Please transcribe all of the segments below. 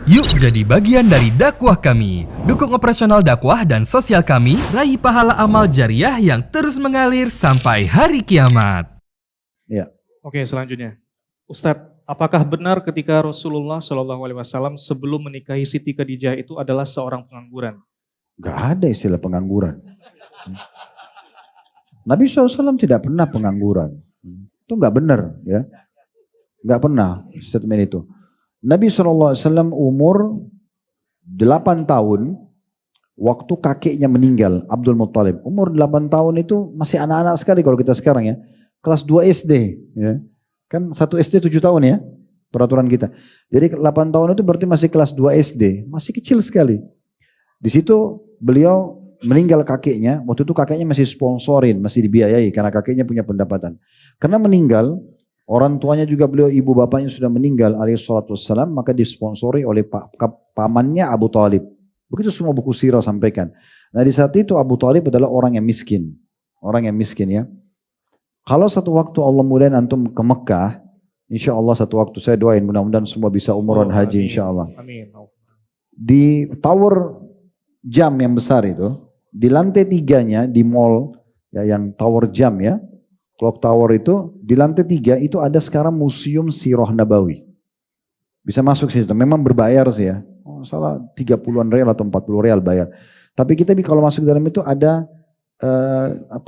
Yuk jadi bagian dari dakwah kami. Dukung operasional dakwah dan sosial kami, raih pahala amal jariah yang terus mengalir sampai hari kiamat. Ya. Oke, selanjutnya. Ustadz, apakah benar ketika Rasulullah SAW sebelum menikahi Siti Khadijah itu adalah seorang pengangguran? Gak ada istilah pengangguran. Nabi SAW tidak pernah pengangguran. Itu gak benar ya. Gak pernah statement itu. Nabi SAW umur 8 tahun waktu kakeknya meninggal, Abdul Muttalib. Umur 8 tahun itu masih anak-anak sekali kalau kita sekarang ya. Kelas 2 SD ya. Kan 1 SD 7 tahun ya peraturan kita. Jadi 8 tahun itu berarti masih kelas 2 SD. Masih kecil sekali. Di situ beliau meninggal kakeknya. Waktu itu kakeknya masih sponsorin, masih dibiayai karena kakeknya punya pendapatan. Karena meninggal, orang tuanya juga beliau, ibu bapaknya sudah meninggal alaihi salatu wassalam, maka disponsori oleh pamannya Abu Talib. Begitu semua buku sirah sampaikan. Nah di saat itu Abu Talib adalah orang yang miskin. Orang yang miskin ya. Kalau satu waktu Allah mudahin antum ke Mekah, insya Allah satu waktu saya doain mudah-mudahan semua bisa umrah dan haji insya Allah. Amin. Di tower jam yang besar itu, di lantai 3-nya di mall ya, yang tower jam ya, clock tower itu, di lantai 3 itu ada sekarang museum Sirah Nabawi. Bisa masuk situ, memang berbayar sih ya. Oh, salah 30-an real atau 40 real bayar. Tapi kita kalau masuk dalam itu ada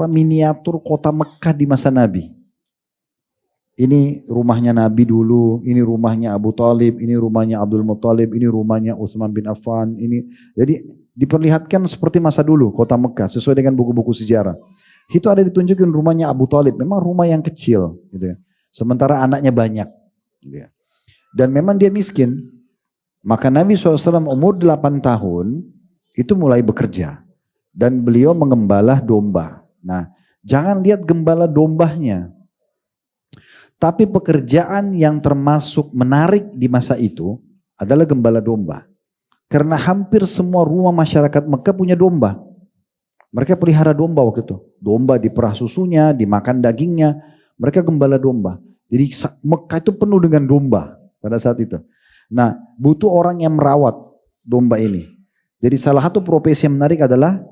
miniatur kota Mekah di masa Nabi. Ini rumahnya Nabi dulu, ini rumahnya Abu Talib, ini rumahnya Abdul Muttalib, ini rumahnya Utsman bin Affan. Ini jadi diperlihatkan seperti masa dulu kota Mekah sesuai dengan buku-buku sejarah. Itu ada ditunjukin rumahnya Abu Talib, memang rumah yang kecil gitu ya. Sementara anaknya banyak gitu ya. Dan memang dia miskin. Maka Nabi SAW umur 8 tahun itu mulai bekerja. Dan beliau mengembala domba. Nah, jangan lihat gembala dombanya. Tapi pekerjaan yang termasuk menarik di masa itu adalah gembala domba. Karena hampir semua rumah masyarakat Mekah punya domba. Mereka pelihara domba waktu itu. Domba diperah susunya, dimakan dagingnya. Mereka gembala domba. Jadi Mekah itu penuh dengan domba pada saat itu. Nah, butuh orang yang merawat domba ini. Jadi salah satu profesi yang menarik adalah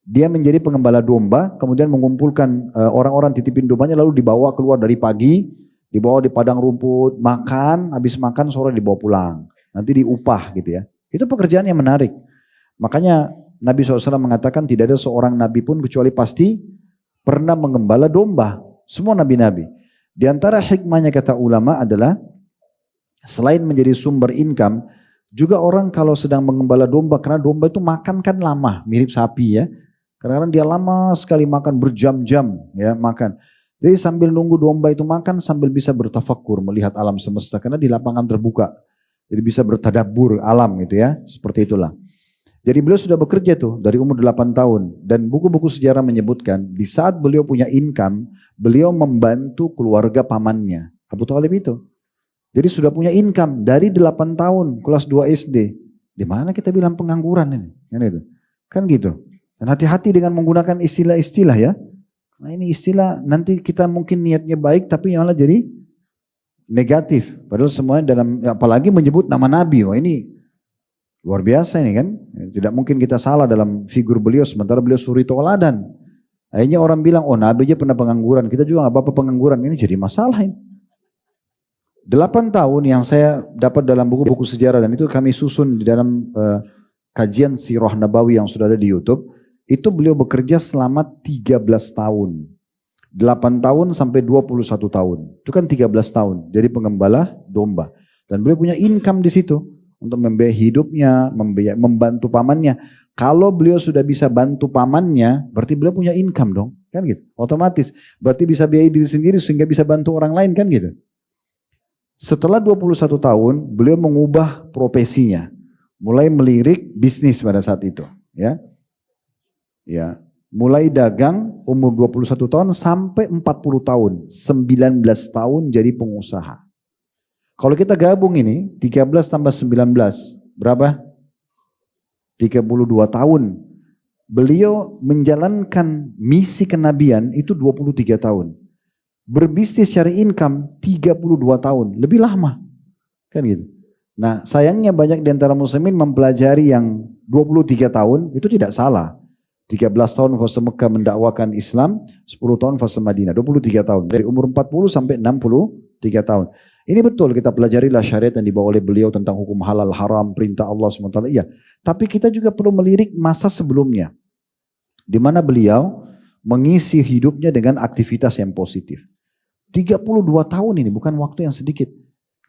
dia menjadi pengembala domba, kemudian mengumpulkan orang-orang titipin dombanya, lalu dibawa keluar dari pagi, dibawa di padang rumput, makan, habis makan sore dibawa pulang. Nanti diupah gitu ya. Itu pekerjaan yang menarik. Makanya Nabi SAW mengatakan tidak ada seorang nabi pun kecuali pasti pernah mengembala domba. Semua nabi-nabi. Di antara hikmahnya kata ulama adalah selain menjadi sumber income, juga orang kalau sedang mengembala domba, karena domba itu makan kan lama, mirip sapi ya. Kadang-kadang dia lama sekali makan berjam-jam ya makan. Jadi sambil nunggu domba itu makan sambil bisa bertafakur melihat alam semesta karena di lapangan terbuka. Jadi bisa bertadabbur alam gitu ya, seperti itulah. Jadi beliau sudah bekerja tuh dari umur 8 tahun dan buku-buku sejarah menyebutkan di saat beliau punya income, beliau membantu keluarga pamannya, Abu Talib itu. Jadi sudah punya income dari 8 tahun, kelas 2 SD. Di mana kita bilang pengangguran ini? Kan gitu. Dan hati-hati dengan menggunakan istilah-istilah ya. Nah ini istilah nanti kita mungkin niatnya baik tapi malah jadi negatif. Padahal semuanya dalam, apalagi menyebut nama Nabi. Wah ini luar biasa ini kan. Tidak mungkin kita salah dalam figur beliau sementara beliau suri tauladan. Akhirnya orang bilang, oh Nabi aja pernah pengangguran. Kita juga gak apa-apa pengangguran. Ini jadi masalah ini. 8 tahun yang saya dapat dalam buku-buku sejarah dan itu kami susun di dalam kajian Sirah Nabawi yang sudah ada di YouTube. Itu beliau bekerja selama 13 tahun. 8 tahun sampai 21 tahun. Itu kan 13 tahun. Jadi pengembala domba. Dan beliau punya income di situ. Untuk membiayai hidupnya, membantu pamannya. Kalau beliau sudah bisa bantu pamannya, berarti beliau punya income dong. Kan gitu. Otomatis. Berarti bisa biayai diri sendiri sehingga bisa bantu orang lain kan gitu. Setelah 21 tahun, beliau mengubah profesinya. Mulai melirik bisnis pada saat itu. Ya. Ya, mulai dagang umur 21 tahun sampai 40 tahun, 19 tahun jadi pengusaha. Kalau kita gabung ini, 13 tambah 19, berapa? 32 tahun. Beliau menjalankan misi kenabian itu 23 tahun. Berbisnis cari income 32 tahun, lebih lama. Kan gitu. Nah sayangnya banyak di antara muslimin mempelajari yang 23 tahun itu tidak salah. 13 tahun fase Mekah mendakwakan Islam, 10 tahun fase Madinah, 23 tahun. Dari umur 40 sampai 63 tahun. Ini betul kita pelajarilah syariat yang dibawa oleh beliau tentang hukum halal haram, perintah Allah SWT. Iya, tapi kita juga perlu melirik masa sebelumnya. Di mana beliau mengisi hidupnya dengan aktivitas yang positif. 32 tahun ini bukan waktu yang sedikit.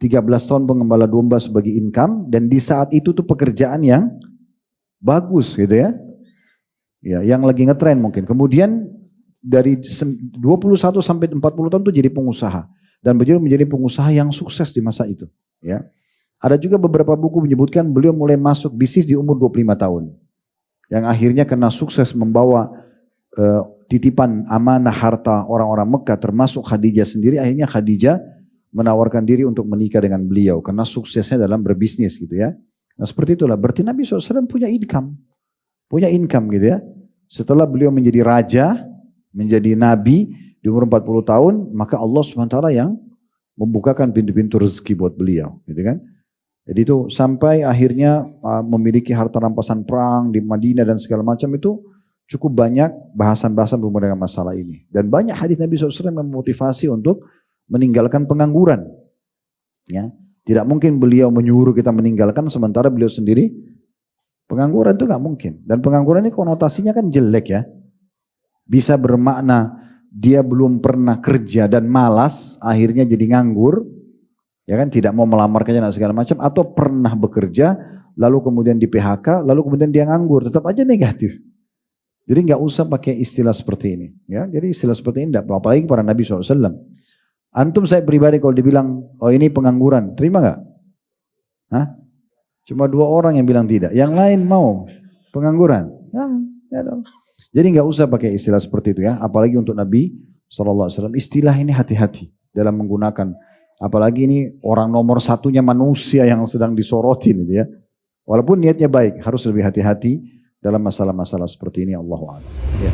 13 tahun pengembala domba sebagai income dan di saat itu tuh pekerjaan yang bagus gitu ya. Ya, yang lagi ngetren mungkin. Kemudian dari 21 sampai 40 tahun tuh jadi pengusaha dan beliau menjadi pengusaha yang sukses di masa itu, ya. Ada juga beberapa buku menyebutkan beliau mulai masuk bisnis di umur 25 tahun. Yang akhirnya karena sukses membawa titipan amanah harta orang-orang Mekah termasuk Khadijah sendiri, akhirnya Khadijah menawarkan diri untuk menikah dengan beliau karena suksesnya dalam berbisnis gitu ya. Nah seperti itulah, berarti Nabi SAW punya income gitu ya. Setelah beliau menjadi raja, menjadi nabi di umur 40 tahun, maka Allah SWT yang membukakan pintu-pintu rezeki buat beliau gitu kan. Jadi itu sampai akhirnya memiliki harta rampasan perang di Madinah dan segala macam itu cukup banyak bahasan-bahasan berhubungan dengan masalah ini. Dan banyak hadis Nabi SAW yang memotivasi untuk meninggalkan pengangguran. Ya, tidak mungkin beliau menyuruh kita meninggalkan sementara beliau sendiri pengangguran itu nggak mungkin. Dan pengangguran ini konotasinya kan jelek ya. Bisa bermakna dia belum pernah kerja dan malas, akhirnya jadi nganggur, ya kan, tidak mau melamar kerja dan segala macam, atau pernah bekerja lalu kemudian di PHK, lalu kemudian dia nganggur, tetap aja negatif. Jadi nggak usah pakai istilah seperti ini, ya. Jadi istilah seperti ini tidak, apalagi para Nabi SAW. Antum saya pribadi kalau dibilang, oh ini pengangguran, terima nggak? Hah? Cuma 2 orang yang bilang tidak, yang lain mau pengangguran. Ya dong. Jadi nggak usah pakai istilah seperti itu ya, apalagi untuk Nabi SAW. Istilah ini hati-hati dalam menggunakan, apalagi ini orang nomor satunya manusia yang sedang disorotin gitu ya. Walaupun niatnya baik, harus lebih hati-hati dalam masalah-masalah seperti ini. Allahu a'lam. Ya.